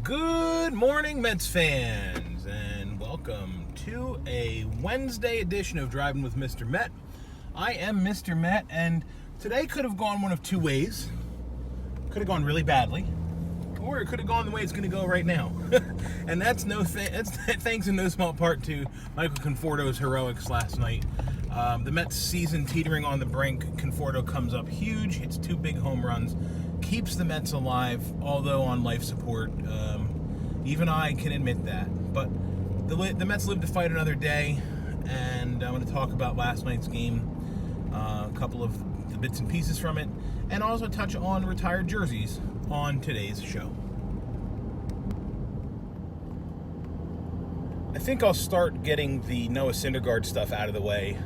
Good morning, Mets fans, and welcome to a Wednesday edition of Driving with Mr. Met. I am Mr. Met, and today could have gone one of two ways. Could have gone really badly, or it could have gone the way it's going to go right now. And that's thanks in no small part to Michael Conforto's heroics last night. The Mets season teetering on the brink. Conforto comes up huge, hits two big home runs, keeps the Mets alive, although on life support. Even I can admit that. But the Mets live to fight another day, and I want to talk about last night's game, a couple of the bits and pieces from it, and also touch on retired jerseys on today's show. I think I'll start getting the Noah Syndergaard stuff out of the way.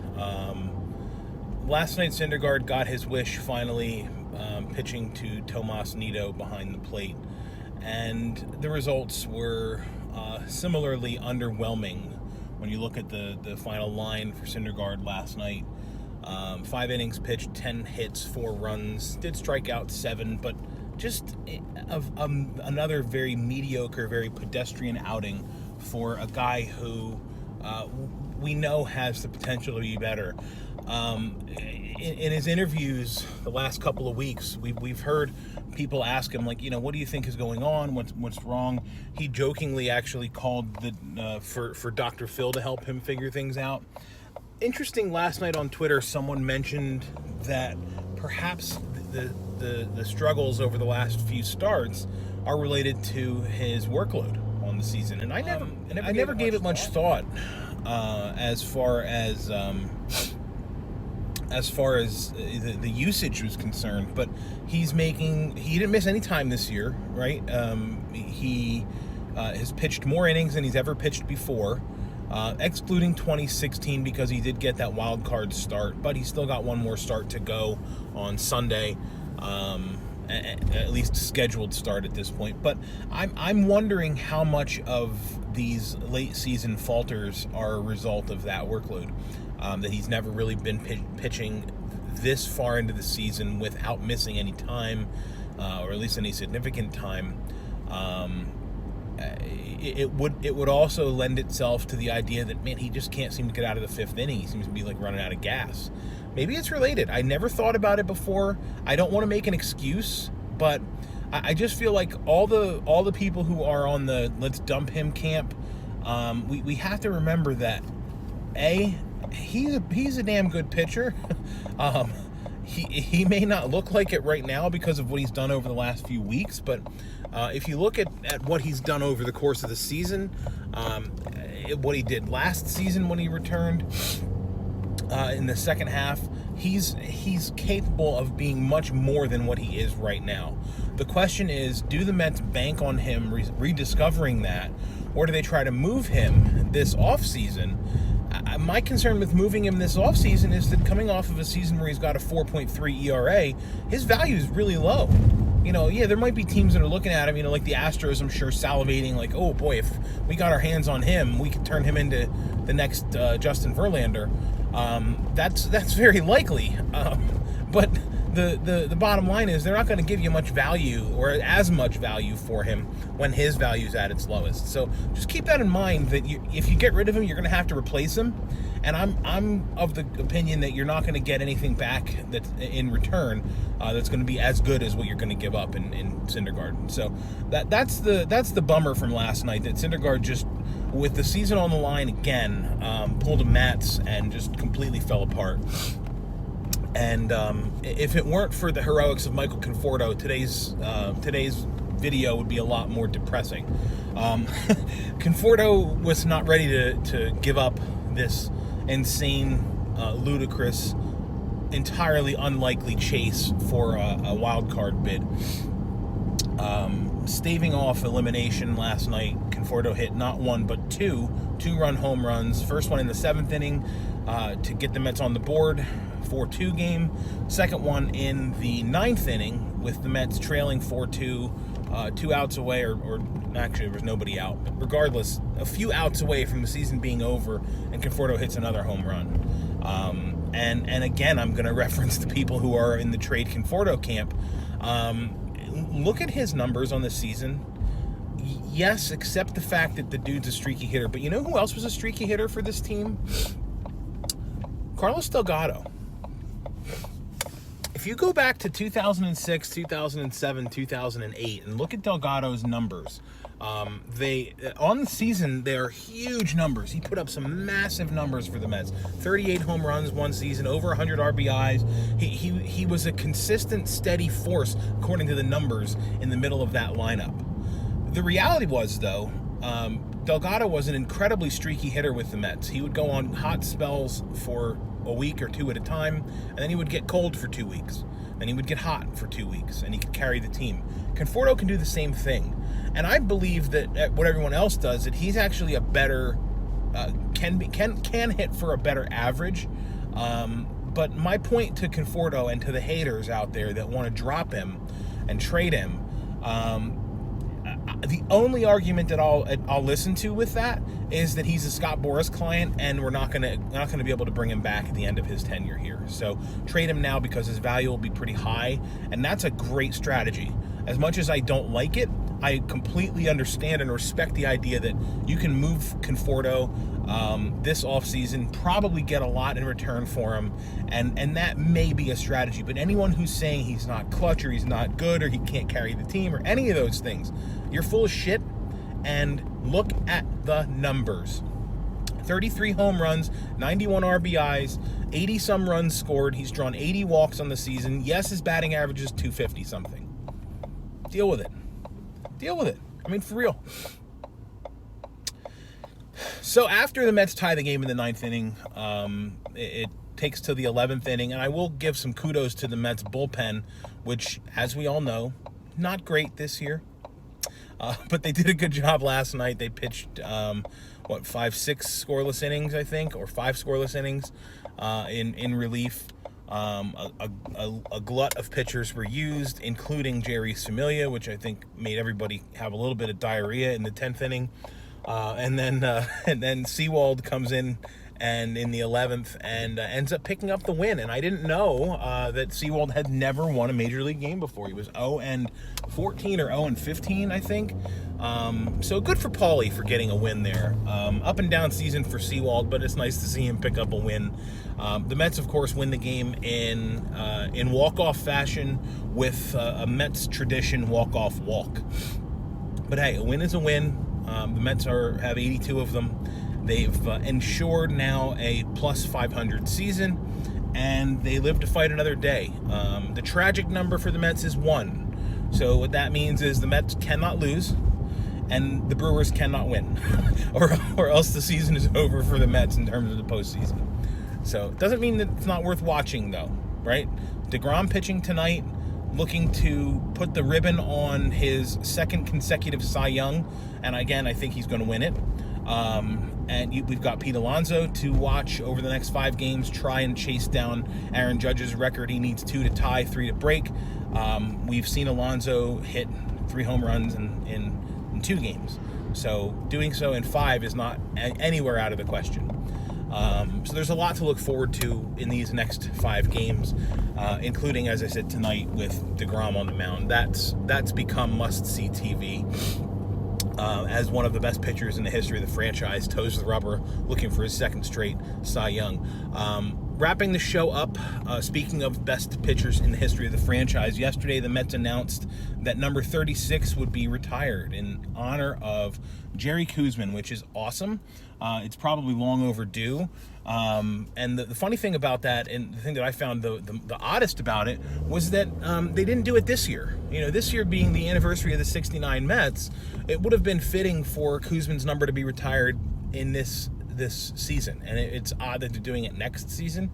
Last night, Syndergaard got his wish finally, pitching to Tomas Nido behind the plate. And the results were similarly underwhelming when you look at the final line for Syndergaard last night. 5 innings pitched, 10 hits, 4 runs, did strike out 7, but just another very mediocre, very pedestrian outing for a guy who we know has the potential to be better. In his interviews the last couple of weeks, we've heard people ask him, like, what do you think is going on? What's wrong? He jokingly actually called for Dr. Phil to help him figure things out. Interesting, last night on Twitter, someone mentioned that perhaps the struggles over the last few starts are related to his workload on the season, and I never gave it much thought as far as the usage was concerned. But he didn't miss any time this year, right? He has pitched more innings than he's ever pitched before, excluding 2016 because he did get that wild card start, but he's still got one more start to go on Sunday, at least scheduled start at this point. But I'm wondering how much of these late season falters are a result of that workload, that he's never really been pitching this far into the season without missing any time, or at least any significant time. It would also lend itself to the idea that, man, he just can't seem to get out of the 5th inning. He seems to be like running out of gas. Maybe it's related. I never thought about it before. I don't want to make an excuse, but I just feel like all the people who are on the let's dump him camp, we have to remember that he's a damn good pitcher. He may not look like it right now because of what he's done over the last few weeks, but if you look at what he's done over the course of the season, what he did last season when he returned in the second half, he's capable of being much more than what he is right now. The question is, do the Mets bank on him rediscovering that, or do they try to move him this offseason? My concern with moving him this offseason is that coming off of a season where he's got a 4.3 ERA, his value is really low. There might be teams that are looking at him, like the Astros, I'm sure, salivating, like, oh boy, if we got our hands on him, we could turn him into the next Justin Verlander. That's very likely. But the bottom line is they're not going to give you much value or as much value for him when his value is at its lowest. So just keep that in mind, that if you get rid of him, you're going to have to replace him. And I'm of the opinion that you're not going to get anything back that's in return that's going to be as good as what you're going to give up in Syndergaard. So that's the bummer from last night, that Syndergaard just, with the season on the line again, pulled a Mets and just completely fell apart. And if it weren't for the heroics of Michael Conforto, today's video would be a lot more depressing. Conforto was not ready to give up this insane, ludicrous, entirely unlikely chase for a wild card bid. Staving off elimination last night, Conforto hit not one but two-run home runs. First one in the 7th inning to get the Mets on the board, 4-2 game. Second one in the 9th inning with the Mets trailing 4-2, 2 outs away, or actually there was nobody out. But regardless, a few outs away from the season being over, and Conforto hits another home run. And again, I'm going to reference the people who are in the trade Conforto camp. Look at his numbers on the season. Yes, except the fact that the dude's a streaky hitter. But you know who else was a streaky hitter for this team? Carlos Delgado. If you go back to 2006, 2007, 2008, and look at Delgado's numbers, on the season, they're huge numbers. He put up some massive numbers for the Mets. 38 home runs one season, over 100 RBIs. He was a consistent, steady force, according to the numbers, in the middle of that lineup. The reality was, though, Delgado was an incredibly streaky hitter with the Mets. He would go on hot spells for a week or two at a time, and then he would get cold for 2 weeks. Then he would get hot for 2 weeks, and he could carry the team. Conforto can do the same thing. And I believe that what everyone else does, that he's actually a better, can hit for a better average. But my point to Conforto and to the haters out there that want to drop him and trade him, the only argument that I'll listen to with that is that he's a Scott Boras client, and we're not gonna be able to bring him back at the end of his tenure here. So trade him now because his value will be pretty high, and that's a great strategy. As much as I don't like it, I completely understand and respect the idea that you can move Conforto this offseason, probably get a lot in return for him, and that may be a strategy. But anyone who's saying he's not clutch or he's not good or he can't carry the team or any of those things, you're full of shit. And look at the numbers. 33 home runs, 91 RBIs, 80-some runs scored. He's drawn 80 walks on the season. Yes, his batting average is 250-something. Deal with it. Deal with it. I mean, for real. So after the Mets tie the game in the 9th inning, it takes to the 11th inning, and I will give some kudos to the Mets bullpen, which, as we all know, not great this year. But they did a good job last night. They pitched, 6 scoreless innings, I think, or 5 scoreless innings in relief. A glut of pitchers were used, including Jerry Familia, which I think made everybody have a little bit of diarrhea in the 10th inning. And then Sewald comes in in the 11th and ends up picking up the win. And I didn't know that Sewald had never won a major league game before. He was 0-14 or 0-15, I think. So good for Paulie for getting a win there. Up and down season for Sewald, but it's nice to see him pick up a win. The Mets, of course, win the game in walk-off fashion with a Mets tradition walk-off walk. But hey, a win is a win. The Mets have 82 of them. They've ensured now a plus 500 season, and they live to fight another day. The tragic number for the Mets is 1. So what that means is the Mets cannot lose, and the Brewers cannot win, or else the season is over for the Mets in terms of the postseason. So it doesn't mean that it's not worth watching, though, right? DeGrom pitching tonight, looking to put the ribbon on his second consecutive Cy Young, and again, I think he's going to win it. We've got Pete Alonso to watch over the next 5 games, try and chase down Aaron Judge's record. He needs 2 to tie, 3 to break. We've seen Alonso hit 3 home runs in 2 games. So doing so in 5 is not anywhere out of the question. So there's a lot to look forward to in these next 5 games, including, as I said, tonight with DeGrom on the mound. That's become must-see TV. As one of the best pitchers in the history of the franchise, toes to the rubber, looking for his second straight Cy Young. Wrapping the show up, speaking of best pitchers in the history of the franchise, yesterday the Mets announced that number 36 would be retired in honor of Jerry Koosman, which is awesome. It's probably long overdue. And the funny thing about that, and the thing that I found the oddest about it, was that they didn't do it this year. You know, this year being the anniversary of the 69 Mets, it would have been fitting for Koosman's number to be retired in this season, and it's odd that they're doing it next season.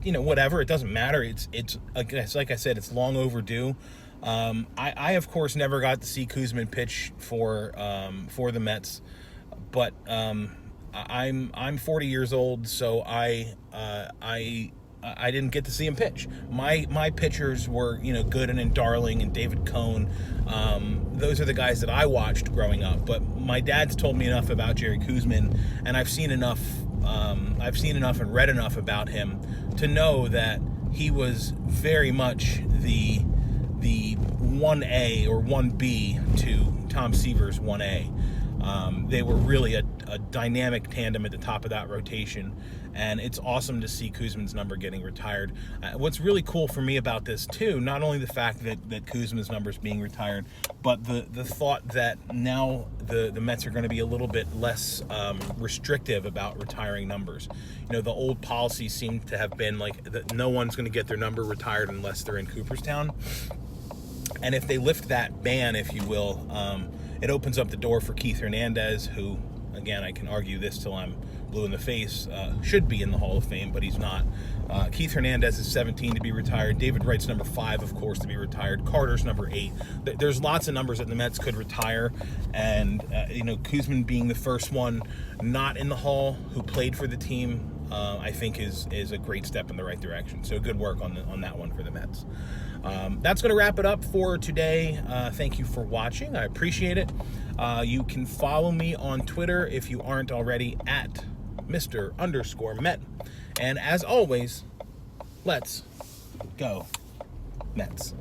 Whatever, it doesn't matter. It's like I said, it's long overdue. I of course never got to see Koosman pitch for the Mets, but I'm 40 years old, so I didn't get to see him pitch. My pitchers were, Gooden and Darling and David Cohn. Those are the guys that I watched growing up. But my dad's told me enough about Jerry Koosman, and I've seen enough and read enough about him to know that he was very much the 1A or 1B to Tom Seaver's 1A. They were really a dynamic tandem at the top of that rotation, and it's awesome to see Kuzman's number getting retired. What's really cool for me about this too, not only the fact that Kuzman's number is being retired, but the thought that now the Mets are going to be a little bit less restrictive about retiring numbers. You know, the old policy seemed to have been like that no one's going to get their number retired unless they're in Cooperstown. And if they lift that ban, if you will, it opens up the door for Keith Hernandez, who, again, I can argue this till I'm blue in the face, should be in the Hall of Fame, but he's not. Keith Hernandez is 17 to be retired. David Wright's number 5, of course, to be retired. Carter's number 8. There's lots of numbers that the Mets could retire, and Kuzman being the first one not in the Hall who played for the team, I think is a great step in the right direction. So good work on that one for the Mets. That's going to wrap it up for today. Thank you for watching. I appreciate it. You can follow me on Twitter if you aren't already at Mr_Met. And as always, let's go Mets.